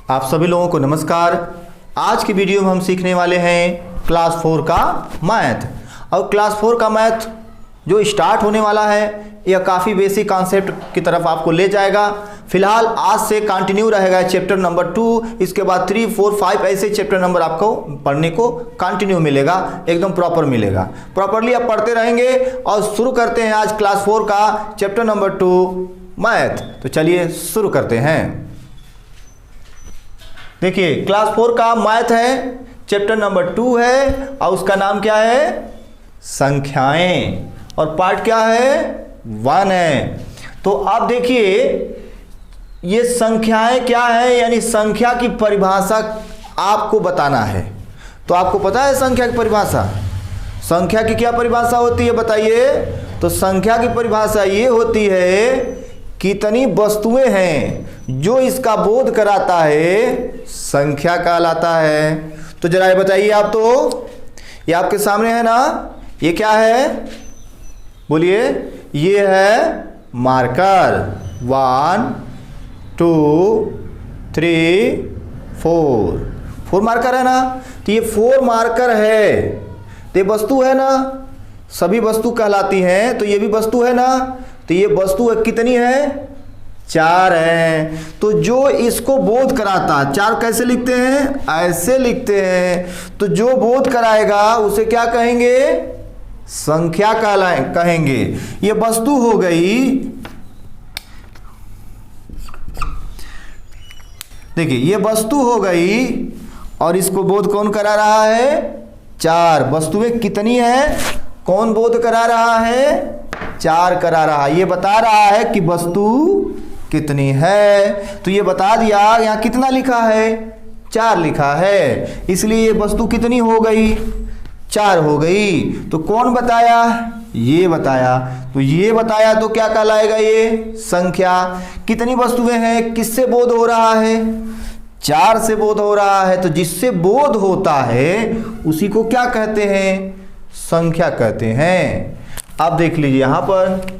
आप सभी लोगों को नमस्कार। आज की वीडियो में हम सीखने वाले हैं क्लास 4 का मैथ। और क्लास 4 का मैथ जो स्टार्ट होने वाला है यह काफ़ी बेसिक कॉन्सेप्ट की तरफ आपको ले जाएगा। फिलहाल आज से कंटिन्यू रहेगा चैप्टर नंबर 2, इसके बाद 3, 4, 5 ऐसे चैप्टर नंबर आपको पढ़ने को कंटिन्यू मिलेगा, एकदम प्रॉपर मिलेगा। प्रॉपरली आप पढ़ते रहेंगे और शुरू करते हैं आज क्लास 4 का चैप्टर नंबर 2 मैथ। तो चलिए शुरू करते हैं। देखिए क्लास 4 का मैथ है, चैप्टर नंबर 2 है और उसका नाम क्या है? संख्याएं। और पार्ट क्या है? 1 है। तो आप देखिए ये संख्याएं क्या है, यानी संख्या की परिभाषा आपको बताना है। तो आपको पता है संख्या की परिभाषा? संख्या की क्या परिभाषा होती है बताइए? तो संख्या की परिभाषा ये होती है कितनी वस्तुएं हैं, जो इसका बोध कराता है संख्या कहलाता है। तो जरा ये बताइए आप, तो ये आपके सामने है ना, ये क्या है? बोलिए। ये है मार्कर। 1 2 3 4 मार्कर है ना। तो ये 4 मार्कर है, तो ये वस्तु है ना, सभी वस्तु कहलाती हैं। तो ये भी वस्तु है ना। तो ये वस्तु कितनी है? 4 है। तो जो इसको बोध कराता, 4 कैसे लिखते हैं? ऐसे लिखते हैं। तो जो बोध कराएगा उसे क्या कहेंगे? संख्या कहेंगे। ये वस्तु हो गई। देखिए ये वस्तु हो गई और इसको बोध कौन करा रहा है? 4। वस्तुएं कितनी है? कौन बोध करा रहा है? 4 करा रहा है। ये बता रहा है कि वस्तु कितनी है। तो ये बता दिया, यहाँ कितना लिखा है? 4 लिखा है, इसलिए ये वस्तु कितनी हो गई? 4 हो गई। तो कौन बताया? ये बताया। तो ये बताया तो क्या कहलाएगा? ये संख्या। कितनी वस्तुएं हैं? किससे बोध हो रहा है? 4 से बोध हो रहा है। तो जिससे बोध होता है उसी को क्या कहते हैं? संख्या कहते हैं। आप देख लीजिए यहां पर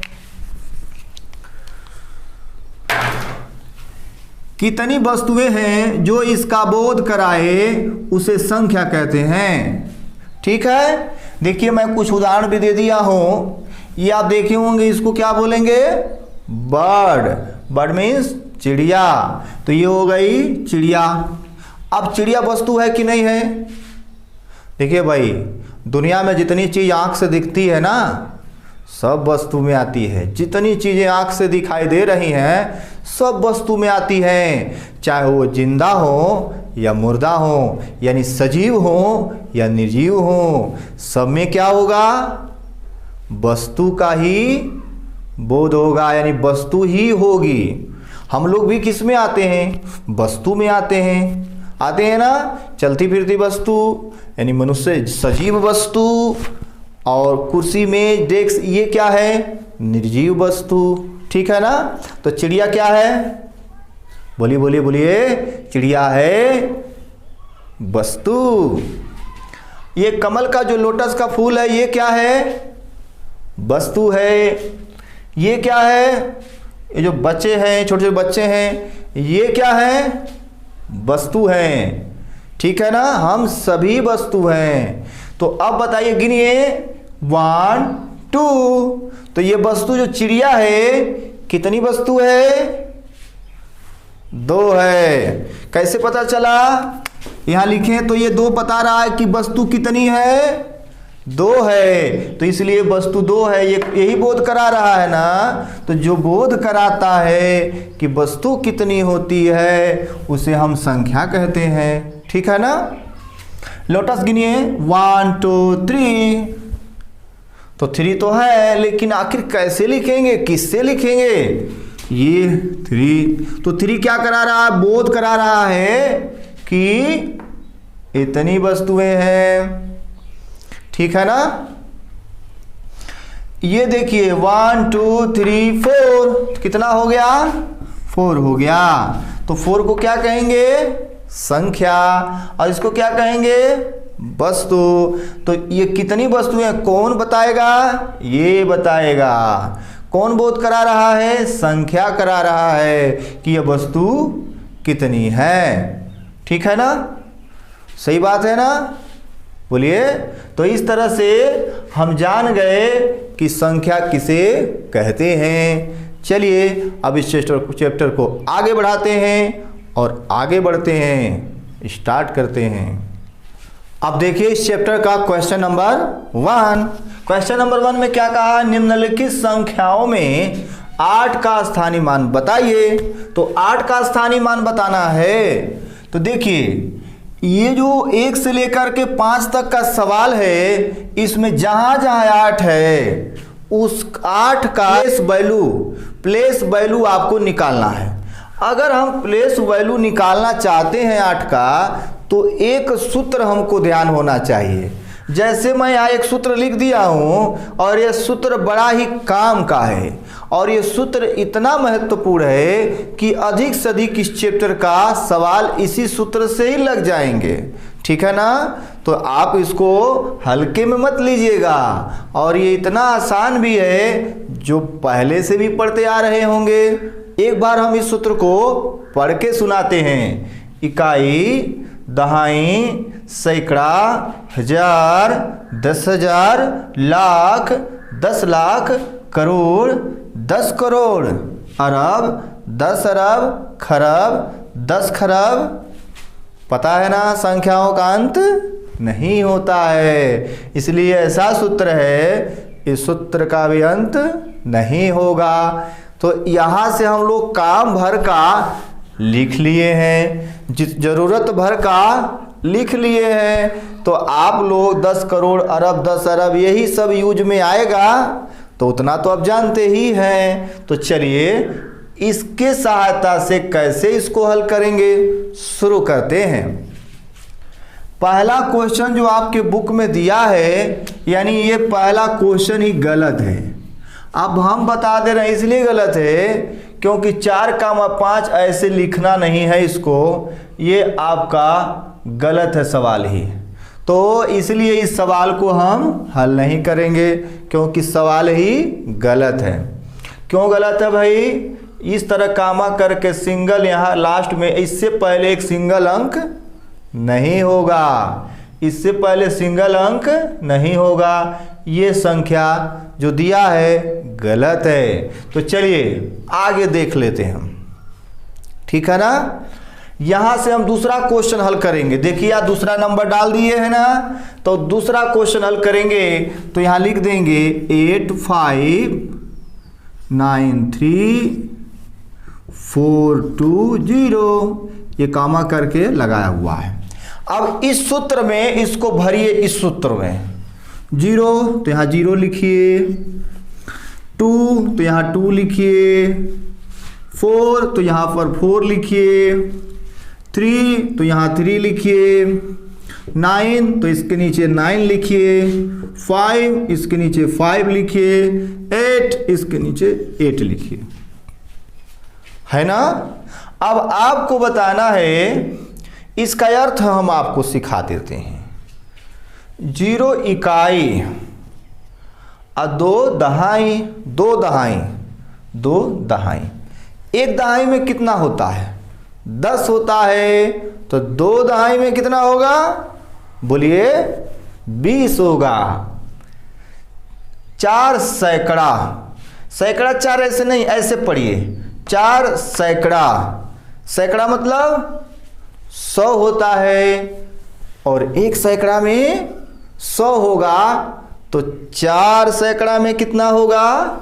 कितनी वस्तुएं हैं जो इसका बोध कराए उसे संख्या कहते हैं। ठीक है। देखिए मैं कुछ उदाहरण भी दे दिया हूं, ये आप देखे होंगे। इसको क्या बोलेंगे? बर्ड। बर्ड मीन्स चिड़िया। तो ये हो गई चिड़िया। अब चिड़िया वस्तु है कि नहीं है? देखिए भाई, दुनिया में जितनी चीज आंख से दिखती है ना, सब वस्तु में आती है। जितनी चीजें आंख से दिखाई दे रही हैं सब वस्तु में आती हैं, चाहे वो जिंदा हो या मुर्दा हो, यानी सजीव हो या निर्जीव हो, सब में क्या होगा? वस्तु का ही बोध होगा, यानी वस्तु ही होगी। हम लोग भी किस में आते हैं? वस्तु में आते हैं ना। चलती फिरती वस्तु यानी मनुष्य सजीव वस्तु, और कुर्सी में डेस्क ये क्या है? निर्जीव वस्तु। ठीक है ना। तो चिड़िया क्या है? बोलिए बोलिए बोलिए। चिड़िया है वस्तु। ये कमल का जो लोटस का फूल है ये क्या है? वस्तु है। ये क्या है? ये जो बच्चे हैं, छोटे छोटे बच्चे हैं, ये क्या है? वस्तु हैं। ठीक है ना। हम सभी वस्तु हैं। तो अब बताइए, गिनिए। 1 2। तो ये वस्तु जो चिड़िया है कितनी वस्तु है? 2 है। कैसे पता चला? यहां लिखे तो ये 2 बता रहा है कि वस्तु कितनी है? 2 है। तो इसलिए वस्तु 2 है, ये यही बोध करा रहा है ना। तो जो बोध कराता है कि वस्तु कितनी होती है उसे हम संख्या कहते हैं। ठीक है ना। लोटस गिनिए। 1 2 3। तो 3 तो है, लेकिन आखिर कैसे लिखेंगे? किससे लिखेंगे? ये 3। तो 3 क्या करा रहा है? बोध करा रहा है कि इतनी वस्तुएं हैं। ठीक है ना। ये देखिए 1 2 3 4। कितना हो गया? 4 हो गया। तो 4 को क्या कहेंगे? संख्या। और इसको क्या कहेंगे? वस्तु। तो ये कितनी वस्तुएं कौन बताएगा? ये बताएगा। कौन बोध करा रहा है? संख्या करा रहा है कि यह वस्तु कितनी है। ठीक है ना, सही बात है ना, बोलिए। तो इस तरह से हम जान गए कि संख्या किसे कहते हैं। चलिए अब इस चैप्टर को आगे बढ़ाते हैं और आगे बढ़ते हैं, स्टार्ट करते हैं। अब देखिए इस चैप्टर का क्वेश्चन नंबर 1। क्वेश्चन नंबर 1 में क्या कहा, निम्नलिखित संख्याओं में 8 का स्थानीय मान बताइए। तो 8 का स्थानीय मान बताना है। तो देखिए ये जो 1 से लेकर के 5 तक का सवाल है, इसमें जहां जहां 8 है उस 8 का प्लेस वैल्यू आपको निकालना है। अगर हम प्लेस वैल्यू निकालना चाहते हैं 8 का, तो एक सूत्र हमको ध्यान होना चाहिए। जैसे मैं यहाँ एक सूत्र लिख दिया हूँ और यह सूत्र बड़ा ही काम का है और ये सूत्र इतना महत्वपूर्ण है कि अधिक से अधिक इस चैप्टर का सवाल इसी सूत्र से ही लग जाएंगे। ठीक है ना, तो आप इसको हल्के में मत लीजिएगा और ये इतना आसान भी है जो पहले से भी पढ़ते आ रहे होंगे। एक बार हम इस सूत्र को पढ़ के सुनाते हैं। इकाई, दहाई, सैकड़ा, हजार, 10,000, लाख, 10 लाख, करोड़, 10 करोड़, अरब, 10 अरब, खरब, 10 खरब। पता है ना, संख्याओं का अंत नहीं होता है, इसलिए ऐसा सूत्र है, इस सूत्र का भी अंत नहीं होगा। तो यहाँ से हम लोग काम भर का लिख लिए हैं, जिस जरूरत भर का लिख लिए हैं। तो आप लोग 10 करोड़, अरब, 10 अरब यही सब यूज में आएगा, तो उतना तो आप जानते ही हैं। तो चलिए इसके सहायता से कैसे इसको हल करेंगे, शुरू करते हैं। पहला क्वेश्चन जो आपके बुक में दिया है, यानी ये पहला क्वेश्चन ही गलत है। अब हम बता दे रहे हैं इसलिए गलत है क्योंकि 4,5 ऐसे लिखना नहीं है इसको, ये आपका गलत है सवाल ही। तो इसलिए इस सवाल को हम हल नहीं करेंगे क्योंकि सवाल ही गलत है। क्यों गलत है भाई, इस तरह कामा करके सिंगल यहाँ लास्ट में, इससे पहले एक सिंगल अंक नहीं होगा, इससे पहले सिंगल अंक नहीं होगा। ये संख्या जो दिया है गलत है। तो चलिए आगे देख लेते हैं हम। ठीक है ना, यहां से हम दूसरा क्वेश्चन हल करेंगे। देखिए आप दूसरा नंबर डाल दिए है ना, तो दूसरा क्वेश्चन हल करेंगे। तो यहां लिख देंगे 859342 ये कामा करके लगाया हुआ है। अब इस सूत्र में इसको भरिए, इस सूत्र में 0 तो यहाँ 0 लिखिए, 2 तो यहाँ 2 लिखिए, 4 तो यहाँ पर 4 लिखिए, 3 तो यहाँ 3 लिखिए, 9 तो इसके नीचे 9 लिखिए, 5 इसके नीचे 5 लिखिए, 8 इसके नीचे 8 लिखिए, है ना। अब आपको बताना है, इसका अर्थ हम आपको सिखा देते हैं। 0 इकाई और 2 दहाई, 2 दहाई, 2 दहाई। 1 दहाई में कितना होता है, 10 होता है। तो 2 दहाई में कितना होगा, बोलिए 20 होगा। 4 सैकड़ा, सैकड़ा 4 ऐसे नहीं, ऐसे पढ़िए, 4 सैकड़ा, सैकड़ा मतलब 100 होता है और 1 सैकड़ा में 100 होगा। तो 4 सैकड़ा में कितना होगा,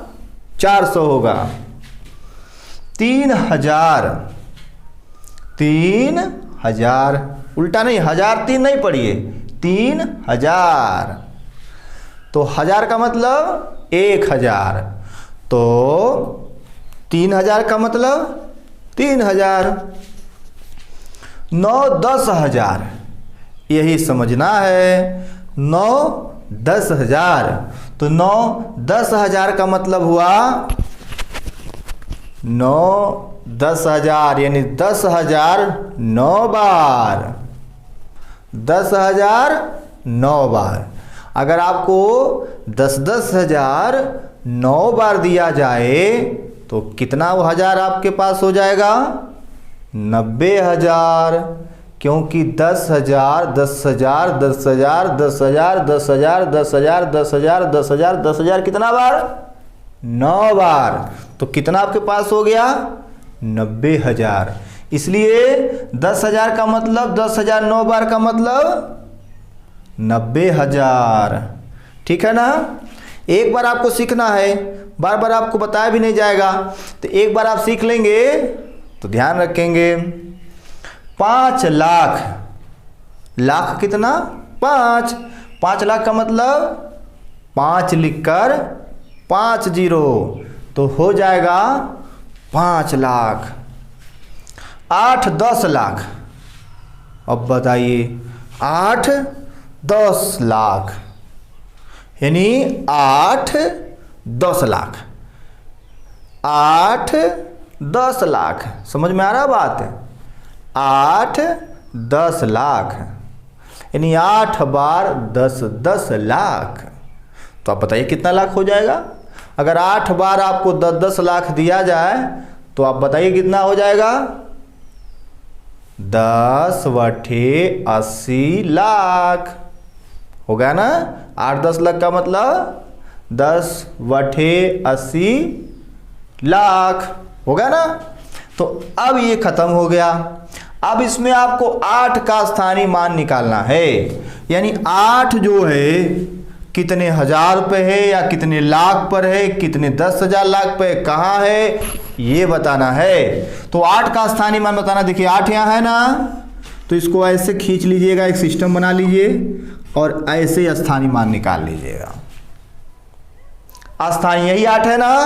400 होगा। 3000, 3000 उल्टा नहीं, 1003 नहीं पढ़िए, 3000। तो 1000 का मतलब 1000, तो 3000 का मतलब 3000। 9 10 हजार यही समझना है, 9 10 हजार। तो 9 10 हजार का मतलब हुआ 9 10 हजार, यानी 10,000 9 बार, 10,000 9 बार। अगर आपको 10 हजार 9 बार दिया जाए तो कितना वो हजार आपके पास हो जाएगा, 90,000, क्योंकि 10,000 10,000 10,000 10,000 10,000 10,000 10,000 10,000 10,000 कितना बार? 9 बार। तो कितना आपके पास हो गया? 90,000। इसलिए 10,000 का मतलब 10,000 9 बार का मतलब 90,000। ठीक है ना? एक बार आपको सीखना है, बार बार आपको बताया भी नहीं जाएगा, तो एक बार आप सीख लेंगे तो ध्यान रखेंगे। 5 लाख, लाख कितना? 5। 5 लाख का मतलब 5 लिखकर 5 जीरो, तो हो जाएगा 5 लाख। 8 10 लाख, अब बताइए 8 10 लाख, यानी 8 10 लाख, 8 10 लाख। समझ में आ रहा बात? 8 10 लाख, यानी 8 बार 10 10 लाख। तो आप बताइए कितना लाख हो जाएगा? अगर 8 बार आपको 10 10 लाख दिया जाए तो आप बताइए कितना हो जाएगा? 10/80 लाख हो गया ना? 8 10 लाख का मतलब 10/80 लाख हो गया ना? तो अब ये खत्म हो गया। अब इसमें आपको 8 का स्थानीय मान निकालना है, यानी 8 जो है कितने हजार पे है या कितने लाख पर है, कितने 10,000 लाख पे कहाँ है, ये बताना है। तो 8 का स्थानीय मान बताना। देखिए 8 यहाँ है ना, तो इसको ऐसे खींच लीजिएगा, एक सिस्टम बना लीजिए और ऐसे स्थानीय मान निकाल लीजिएगा। स्थानीय यही 8 है ना,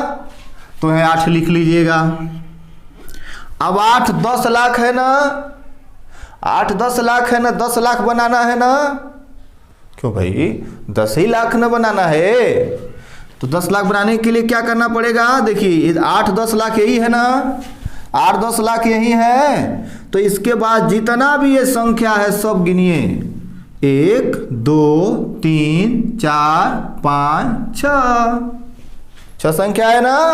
तो यहाँ 8 लिख लीजिएगा। अब 8 10 लाख है ना, 8 10 लाख है ना, 10 लाख बनाना है ना, क्यों भाई 10 ही लाख ना बनाना है, तो 10 लाख बनाने के लिए क्या करना पड़ेगा? देखिए 8 10 लाख यही है ना, 8 10 लाख यही है, तो इसके बाद जितना भी ये संख्या है सब गिनिए। 1 2 3 4 5 6 संख्या है ना,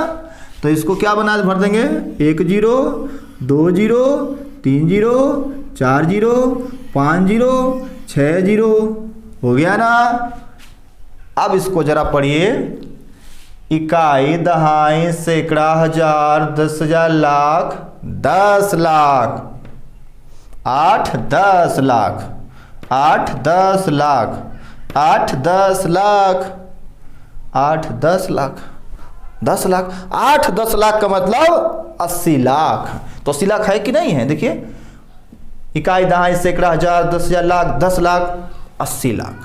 तो इसको क्या बना भर देंगे? 1 0 2 0 3 0 4 0 5 0 6 0 हो गया ना। अब इसको जरा पढ़िए। इकाई, दहाई, सैकड़ा, हजार, 10,000, लाख, 10 लाख, 8 10 लाख, 8 10 लाख, 8 10 लाख, 8 10 लाख, 10 लाख, 8 10 लाख का मतलब 80 लाख। तो 80 लाख है कि नहीं है? देखिए इकाई, दहाई, सैकड़ा, हजार, 10,000, लाख, 10 लाख, 80 लाख।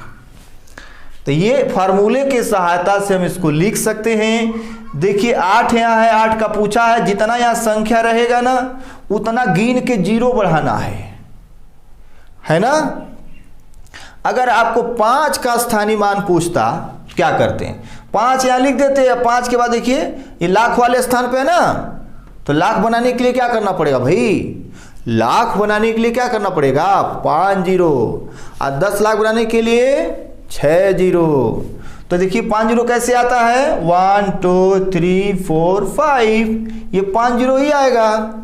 तो ये फार्मूले की सहायता से हम इसको लिख सकते हैं। देखिए 8 यहाँ है, 8 का पूछा है, जितना यहाँ संख्या रहेगा ना उतना गिन के 0 बढ़ाना है ना। अगर आपको 5 का स्थानीय मान पूछता क्या करते हैं? 5 यहाँ लिख देते हैं। 5 के बाद देखिए ये लाख वाले स्थान पे है ना, तो लाख बनाने के लिए क्या करना पड़ेगा भाई? लाख बनाने के लिए क्या करना पड़ेगा? 5 0। और 10 लाख बनाने के लिए 6 0। तो देखिए 5 0 कैसे आता है? 1 2 3 4 5, ये 5 0 ही आएगा।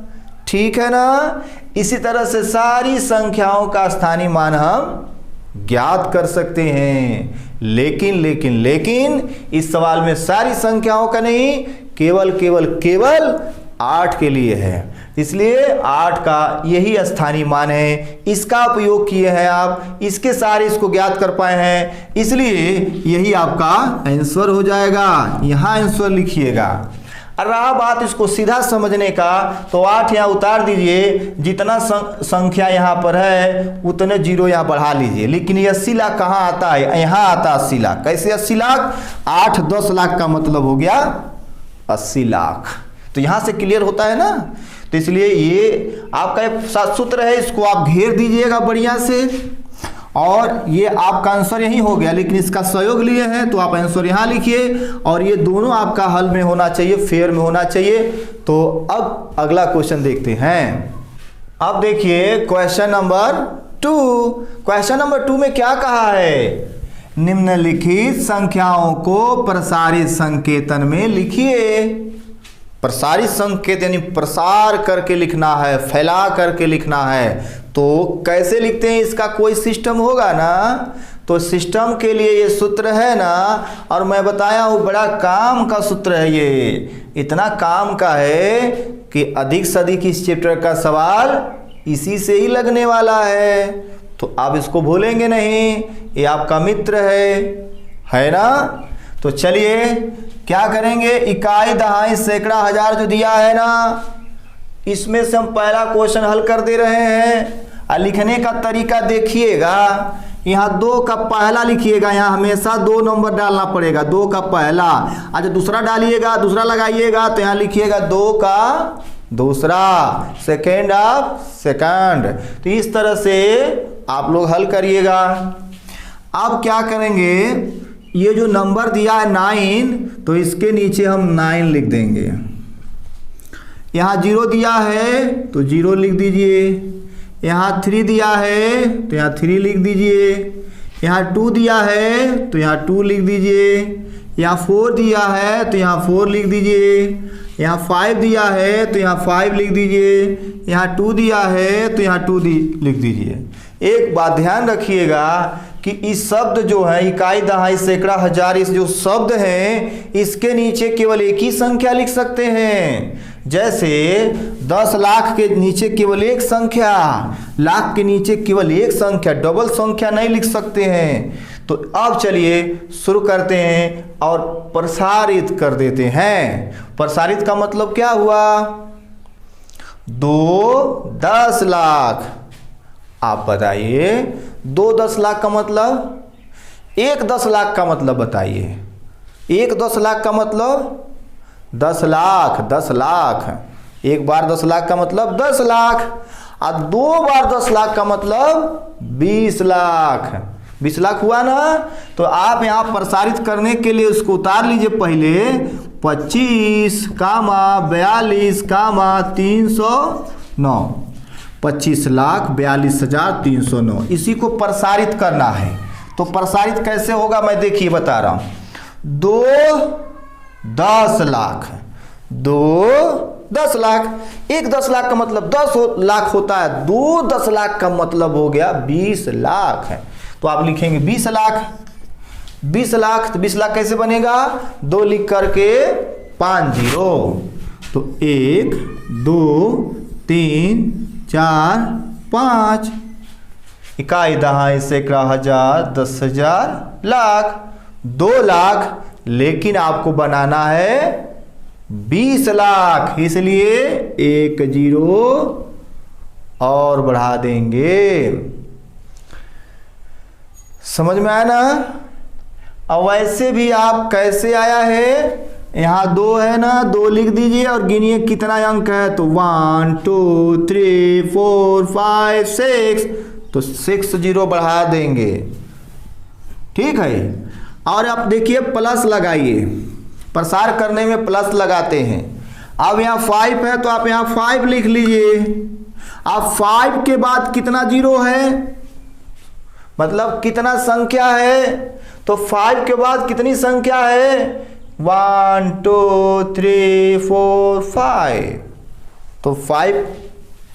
ठीक है ना। इसी तरह से सारी संख्याओं का स्थानीय मान हम ज्ञात कर सकते हैं। लेकिन लेकिन लेकिन इस सवाल में सारी संख्याओं का नहीं, केवल 8 के लिए है। इसलिए 8 का यही स्थानीय मान है, इसका उपयोग किए हैं आप, इसके सारे इसको ज्ञात कर पाए हैं, इसलिए यही आपका आंसर हो जाएगा। यहाँ आंसर लिखिएगा। और रहा बात इसको सीधा समझने का, तो 8 यहाँ उतार दीजिए, जितना संख्या यहाँ पर है उतने 0 यहाँ बढ़ा लीजिए। लेकिन ये 80 लाख कहाँ आता है? यहाँ आता 80 लाख। कैसे 80 लाख? 8 10 लाख का मतलब हो गया 80 लाख। तो यहाँ से क्लियर होता है ना। तो इसलिए ये आपका एक सूत्र है, इसको आप घेर दीजिएगा बढ़िया से, और ये आपका आंसर यही हो गया। लेकिन इसका सहयोग लिए हैं तो आप आंसर यहाँ लिखिए, और ये दोनों आपका हल में होना चाहिए, फेयर में होना चाहिए। तो अब अगला क्वेश्चन देखते हैं। अब देखिए क्वेश्चन नंबर 2। क्वेश्चन नंबर 2 में क्या कहा है? निम्नलिखित संख्याओं को प्रसारित संकेतन में लिखिए। प्रसारित संकेत यानी प्रसार करके लिखना है, फैला करके लिखना है। तो कैसे लिखते हैं, इसका कोई सिस्टम होगा ना। तो सिस्टम के लिए ये सूत्र है ना, और मैं बताया हूँ बड़ा काम का सूत्र है ये, इतना काम का है कि अधिक से अधिक इस चैप्टर का सवाल इसी से ही लगने वाला है। तो आप इसको भूलेंगे नहीं, ये आपका मित्र है ना। तो चलिए क्या करेंगे, इकाई, दहाई, सैकड़ा, हजार जो दिया है ना, इसमें से हम पहला क्वेश्चन हल कर दे रहे हैं। और लिखने का तरीका देखिएगा, यहाँ 2 का पहला लिखिएगा, यहाँ हमेशा 2 नंबर डालना पड़ेगा, 2 का पहला। अच्छा दूसरा डालिएगा, दूसरा लगाइएगा तो यहाँ लिखिएगा 2 का दूसरा, सेकेंड ऑफ सेकंड। तो इस तरह से आप लोग हल करिएगा। अब क्या करेंगे, ये जो नंबर दिया है 9, तो इसके नीचे हम 9 लिख देंगे। यहाँ 0 दिया है तो 0 लिख दीजिए। यहाँ 3 दिया है तो यहाँ 3 लिख दीजिए। यहाँ 2 दिया है तो यहाँ 2 लिख दीजिए। यहाँ 4 दिया है तो यहाँ 4 लिख दीजिए। यहाँ 5 दिया है तो यहाँ 5 लिख दीजिए। यहाँ 2 दिया है तो यहाँ 2 लिख दीजिए। एक बात ध्यान रखिएगा कि इस शब्द जो है इकाई, दहाई, सैकड़ा, हजार, इस जो शब्द हैं इसके नीचे केवल एक ही संख्या लिख सकते हैं। जैसे 10 लाख के नीचे केवल एक संख्या, लाख के नीचे केवल एक संख्या, डबल संख्या नहीं लिख सकते हैं। तो अब चलिए शुरू करते हैं और प्रसारित कर देते हैं। प्रसारित का मतलब क्या हुआ, 2 10 लाख। आप बताइए 2 10 लाख का मतलब, 1 10 लाख का मतलब बताइए। 1 10 लाख का मतलब 10 लाख, 10 लाख। एक बार 10 लाख का मतलब 10 लाख, और 2 बार 10 लाख का मतलब 20 लाख। 20 लाख हुआ ना। तो आप यहाँ प्रसारित करने के लिए उसको उतार लीजिए पहले, 25, 42, 309। 25,42,309 इसी को प्रसारित करना है। तो प्रसारित कैसे होगा मैं देखिए बता रहा हूं। 2 10 लाख, 2 10 लाख, 1 10 लाख का मतलब 10 लाख होता है, 2 10 लाख का मतलब हो गया 20 लाख है। तो आप लिखेंगे 20 लाख। 20 लाख, तो 20 लाख कैसे बनेगा, 2 लिख करके 5 0। तो 1 2 3 4 5, इकाई, दहाई, सैकड़ा, हजार, 10,000, लाख, 2 लाख। लेकिन आपको बनाना है 20 लाख, इसलिए 1 0 और बढ़ा देंगे। समझ में आया ना। अब वैसे भी आप कैसे आया है, यहाँ 2 है ना, 2 लिख दीजिए और गिनिए कितना अंक है। तो 1 2 3 4 5 6, तो 6 0 बढ़ा देंगे। ठीक है। और आप देखिए प्लस लगाइए, प्रसार करने में प्लस लगाते हैं। अब यहाँ 5 है तो आप यहाँ 5 लिख लीजिए। अब 5 के बाद कितना 0 है, मतलब कितना संख्या है। तो 5 के बाद कितनी संख्या है, 1 2 3 4 5। तो 5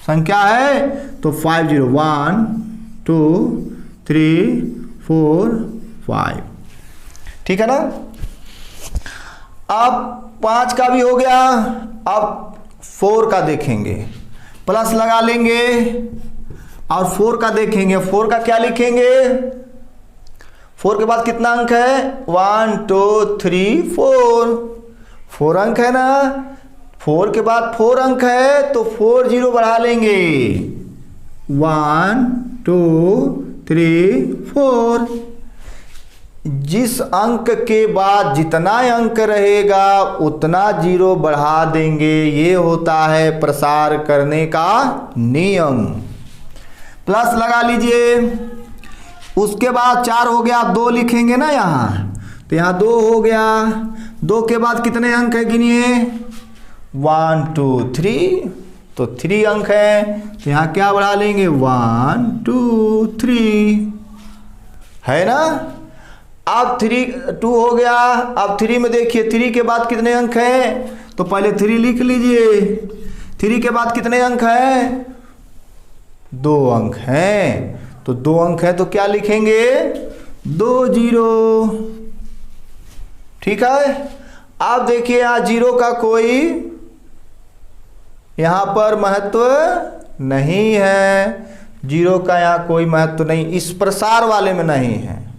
संख्या है तो 5 0, 1 2 3 4 5। ठीक है ना। अब 5 का भी हो गया। अब 4 का देखेंगे, प्लस लगा लेंगे और 4 का देखेंगे। 4 का क्या लिखेंगे, 4 के बाद कितना अंक है, 1 2 3 4। 4 अंक है ना। 4 के बाद 4 अंक है तो 4 0 बढ़ा लेंगे, 1 2 3 4। जिस अंक के बाद जितना अंक रहेगा उतना 0 बढ़ा देंगे। ये होता है प्रसार करने का नियम। प्लस लगा लीजिए। उसके बाद 4 हो गया, 2 लिखेंगे ना यहाँ, तो यहाँ 2 हो गया। 2 के बाद कितने अंक है गिनिए, 1 2 3, तो 3 अंक है। तो यहाँ क्या बढ़ा लेंगे, 1 2 3, है ना। अब 2 हो गया। अब 3 में देखिए 3 के बाद कितने अंक हैं, तो पहले 3 लिख लीजिए। 3 के बाद कितने अंक हैं? 2 अंक हैं। तो 2 अंक है तो क्या लिखेंगे? 2 जीरो। ठीक है। आप देखिए यहाँ जीरो का कोई यहां पर महत्व नहीं है। जीरो का यहाँ कोई महत्व नहीं, इस प्रसार वाले में नहीं है,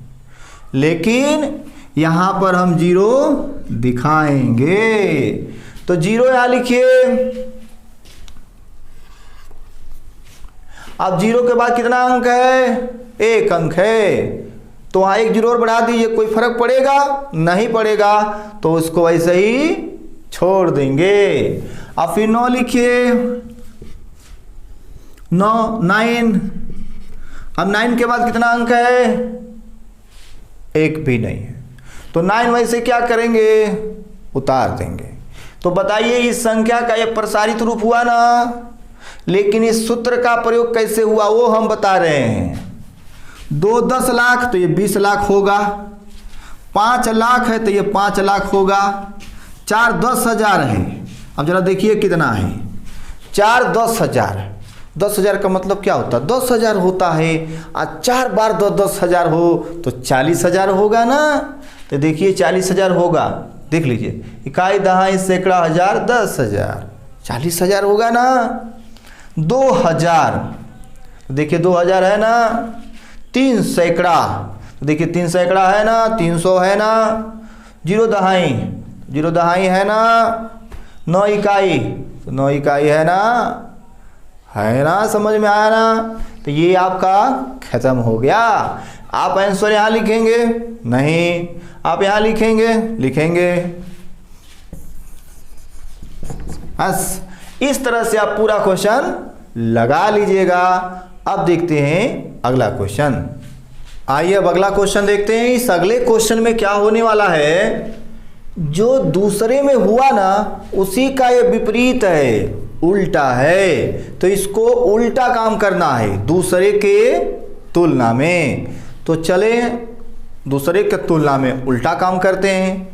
लेकिन यहां पर हम जीरो दिखाएंगे। तो जीरो यहां लिखिए। अब जीरो के बाद कितना अंक है? 1 अंक है। तो वहां 1 जीरो और बढ़ा दीजिए, कोई फर्क पड़ेगा? नहीं पड़ेगा, तो उसको ऐसे ही छोड़ देंगे। अब फिर 9 लिखिए। 9। अब 9 के बाद कितना अंक है? 1 भी नहीं है। तो 9 वैसे क्या करेंगे? उतार देंगे। तो बताइए इस संख्या का ये प्रसारित रूप हुआ ना, लेकिन इस सूत्र का प्रयोग कैसे हुआ वो हम बता रहे हैं। 2 10 लाख तो ये 20 लाख होगा। 5 लाख है तो ये 5 लाख होगा। 4 10,000 है। अब जरा देखिए कितना है? 4 10,000। 10,000 का मतलब क्या होता है? 10,000 होता है। आज 4 बार 10,000 हो तो 40,000 होगा ना। तो देखिए 40,000 होगा। देख लीजिए, इकाई दहाई सैकड़ा हजार 10,000, 40,000 होगा ना। 2000, देखिए 2000 है ना। 3 सैकड़ा, देखिए 3 सैकड़ा है ना। 300 है ना। 0 दहाई है ना। 9 इकाई, तो 9 इकाई है ना। समझ में आया ना। तो ये आपका खत्म हो गया। आप आंसर यहाँ लिखेंगे? नहीं, आप यहाँ लिखेंगे। बस इस तरह से आप पूरा क्वेश्चन लगा लीजिएगा। अब देखते हैं अगला क्वेश्चन। आइए अब अगला क्वेश्चन देखते हैं। इस अगले क्वेश्चन में क्या होने वाला है? जो दूसरे में हुआ ना उसी का ये विपरीत है, उल्टा है। तो इसको उल्टा काम करना है दूसरे के तुलना में। तो चले दूसरे के तुलना में उल्टा काम करते हैं।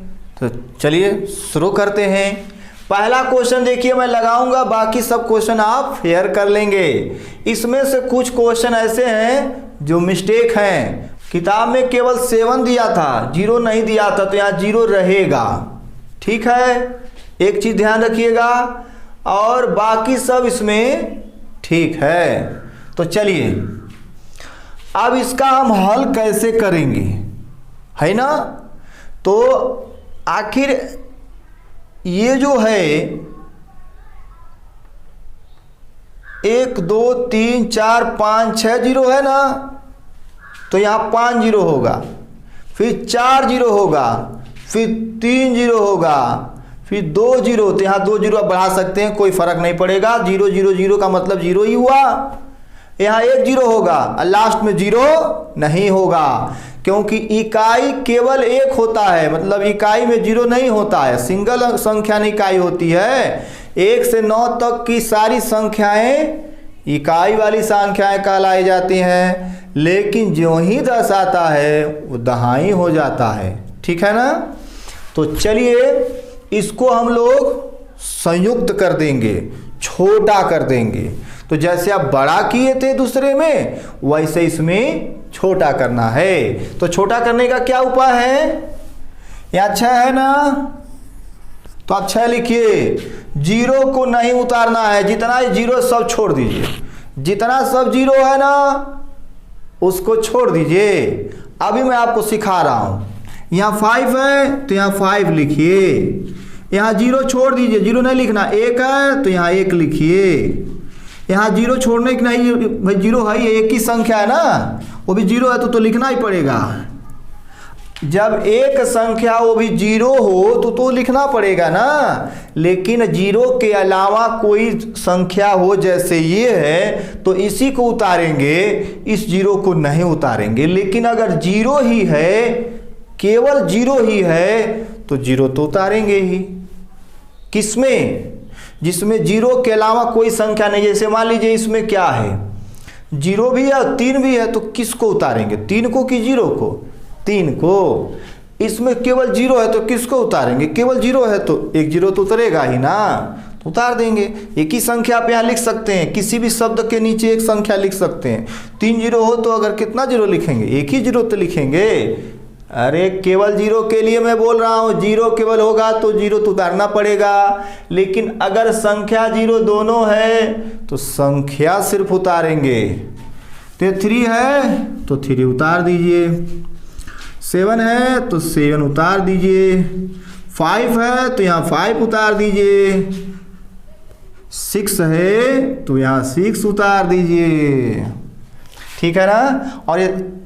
तो चलिए शुरू करते हैं। पहला क्वेश्चन देखिए मैं लगाऊंगा, बाकी सब क्वेश्चन आप फेयर कर लेंगे। इसमें से कुछ क्वेश्चन ऐसे हैं जो मिस्टेक हैं। किताब में केवल 7 दिया था, 0 नहीं दिया था, तो यहाँ 0 रहेगा। ठीक है, एक चीज ध्यान रखिएगा। और बाकी सब इसमें ठीक है। तो चलिए अब इसका हम हल कैसे करेंगे, है ना। तो आखिर ये जो है 1 2 3 4 5 6 जीरो है ना। तो यहाँ 5 जीरो होगा, फिर 4 जीरो होगा, फिर 3 जीरो होगा, फिर 2 जीरो। तो यहाँ 2 जीरो आप बढ़ा सकते हैं, कोई फर्क नहीं पड़ेगा। 0 0 0 का मतलब 0 ही हुआ। यहाँ 1 जीरो होगा और लास्ट में 0 नहीं होगा, क्योंकि इकाई केवल 1 होता है। मतलब इकाई में 0 नहीं होता है, सिंगल संख्या नहीं इकाई होती है। 1 से 9 तक की सारी संख्याएं इकाई वाली संख्याएं कहलाई जाती हैं। लेकिन जो ही 10 आता है वो दहाई हो जाता है। ठीक है ना। तो चलिए इसको हम लोग संयुक्त कर देंगे, छोटा कर देंगे। तो जैसे आप बड़ा किए थे दूसरे में, वैसे इसमें छोटा करना है। तो छोटा करने का क्या उपाय है? यहाँ 6 है ना, तो आप 6 लिखिए। 0 को नहीं उतारना है, जितना 0 सब छोड़ दीजिए। जितना सब 0 है ना उसको छोड़ दीजिए। अभी मैं आपको सिखा रहा हूं। यहाँ 5 है तो यहाँ 5 लिखिए। यहाँ 0 छोड़ दीजिए, 0 नहीं लिखना। 1 है तो यहाँ 1 लिखिए। यहाँ 0 छोड़ने की नहीं, भाई 0 है, ये एक ही संख्या है ना, वो भी 0 है तो लिखना ही पड़ेगा। जब एक संख्या वो भी 0 हो तो लिखना पड़ेगा ना। लेकिन 0 के अलावा कोई संख्या हो, जैसे ये है, तो इसी को उतारेंगे, इस 0 को नहीं उतारेंगे। लेकिन अगर 0 ही है, केवल 0 ही है, तो 0 तो उतारेंगे ही। किसमें? जिसमें 0 के अलावा कोई संख्या नहीं। जैसे मान लीजिए इसमें क्या है, 0 भी है और 3 भी है, तो किसको उतारेंगे? 3 को कि 0 को? 3 को। इसमें केवल 0 है तो किसको उतारेंगे? केवल 0 है तो एक 0 तो उतरेगा ही ना, तो उतार देंगे। एक ही संख्या आप यहाँ लिख सकते हैं, किसी भी शब्द के नीचे एक संख्या लिख सकते हैं। 3 0 हो तो अगर कितना 0 लिखेंगे? एक ही 0 तो लिखेंगे। अरे केवल 0 के लिए मैं बोल रहा हूँ, 0 केवल होगा तो 0 तो उतारना पड़ेगा। लेकिन अगर संख्या 0 दोनों है तो संख्या सिर्फ उतारेंगे। तो 3 है तो 3 उतार दीजिए, 7 है तो 7 उतार दीजिए, 5 है तो यहाँ 5 उतार दीजिए, 6 है तो यहाँ 6 उतार दीजिए। ठीक है ना। और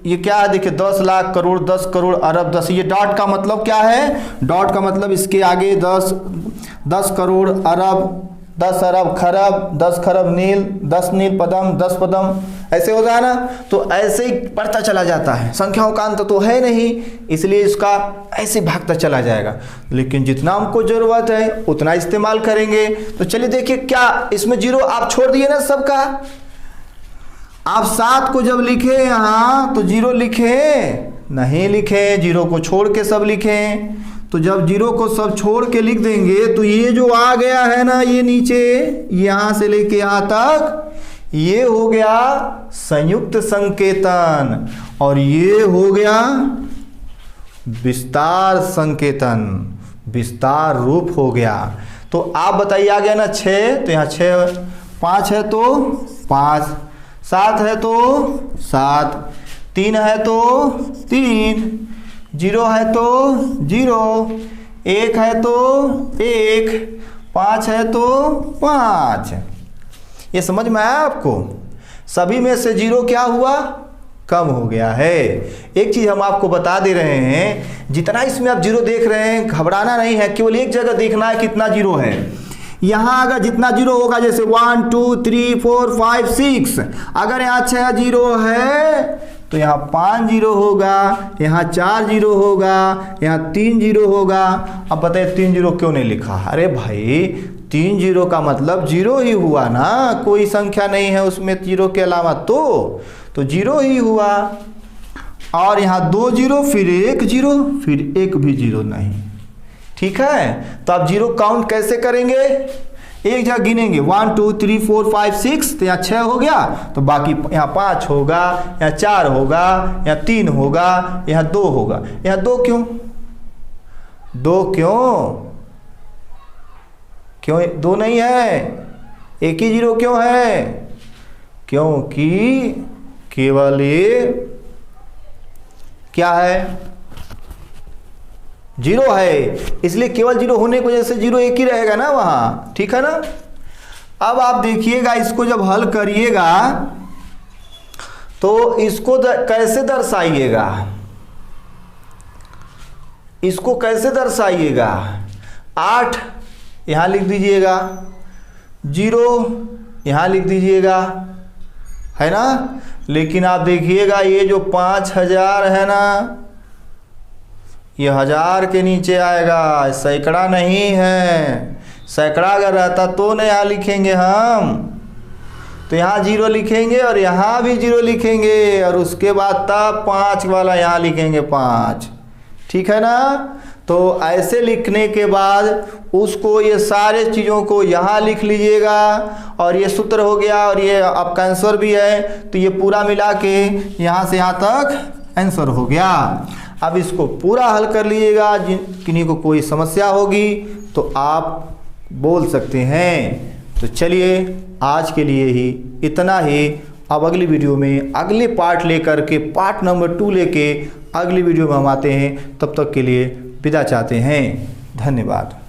ये क्या है? देखिए 10 लाख करोड़, 10 करोड़, अरब, 10। ये डॉट का मतलब क्या है? डॉट का मतलब इसके आगे 10 करोड़, अरब, 10 अरब खरब, 10 खरब नील, 10 नील पदम, 10 पदम, ऐसे होगा ना। तो ऐसे ही बढ़ता चला जाता है। संख्याओं का अंत तो है नहीं, इसलिए इसका ऐसे भागता चला जाएगा। लेकिन जितना हमको जरूरत है उतना इस्तेमाल करेंगे। तो चलिए देखिए, क्या इसमें 0 आप छोड़ दिए ना सबका। आप 7 को जब लिखे यहाँ तो 0 लिखे नहीं, लिखे 0 को छोड़ के सब लिखें। तो जब 0 को सब छोड़ के लिख देंगे तो ये जो आ गया है ना, ये नीचे यहाँ से लेके यहाँ तक, ये हो गया संयुक्त संकेतन और ये हो गया विस्तार संकेतन, विस्तार रूप हो गया। तो आप बताइए, आ गया ना 6, तो यहाँ 6, 5 है तो 5, 7 है तो 7, 3 है तो 3, 0 है तो 0, 1 है तो 1, 5 है तो 5। ये समझ में आया आपको? सभी में से 0 क्या हुआ? कम हो गया है। एक चीज़ हम आपको बता दे रहे हैं, जितना इसमें आप 0 देख रहे हैं घबराना नहीं है, केवल एक जगह देखना है कितना 0 है। यहाँ अगर जितना 0 होगा, जैसे 1 2 3 4 5 6, अगर यहाँ 6 0 है तो यहाँ 5 0 होगा, यहाँ 4 0 होगा, यहाँ 3 0 होगा। अब बताइए 3 0 क्यों नहीं लिखा? अरे भाई 3 0 का मतलब 0 ही हुआ ना, कोई संख्या नहीं है उसमें 0 के अलावा, तो 0 ही हुआ। और यहाँ 2 0, फिर 1 0, फिर एक भी 0 नहीं। ठीक है। तो आप 0 काउंट कैसे करेंगे? एक जगह गिनेंगे 1 2 3 4 5 6, तो यहाँ 6 हो गया, तो बाकी यहाँ 5 होगा, यहाँ 4 होगा, यहाँ 3 होगा, यहाँ 2 होगा। यहाँ 2 क्यों? 2 क्यों 2 नहीं है? एक ही 0 क्यों है? क्योंकि केवल ये क्या है? 0 है, इसलिए केवल 0 होने की वजह से 0 एक ही रहेगा ना वहां। ठीक है ना। अब आप देखिएगा, इसको जब हल करिएगा तो इसको कैसे दर्शाइएगा? इसको कैसे दर्शाइएगा? 8 यहां लिख दीजिएगा, 0 यहां लिख दीजिएगा, है ना। लेकिन आप देखिएगा ये जो 5000 है ना, ये 1000 के नीचे आएगा, सैकड़ा नहीं है। सैकड़ा अगर रहता तो न यहाँ लिखेंगे हम, तो यहाँ 0 लिखेंगे और यहाँ भी 0 लिखेंगे, और उसके बाद तब 5 वाला यहाँ लिखेंगे 5। ठीक है ना। तो ऐसे लिखने के बाद उसको, ये सारे चीज़ों को यहाँ लिख लीजिएगा, और ये सूत्र हो गया, और ये आपका आंसर भी है। तो ये पूरा मिला के यहाँ से यहाँ तक आंसर हो गया। अब इसको पूरा हल कर लीजिएगा। किन्हीं को कोई समस्या होगी तो आप बोल सकते हैं। तो चलिए आज के लिए ही इतना ही। अब अगली वीडियो में अगले पार्ट लेकर के, पार्ट नंबर 2 लेके अगली वीडियो में हम आते हैं। तब तक के लिए विदा चाहते हैं। धन्यवाद।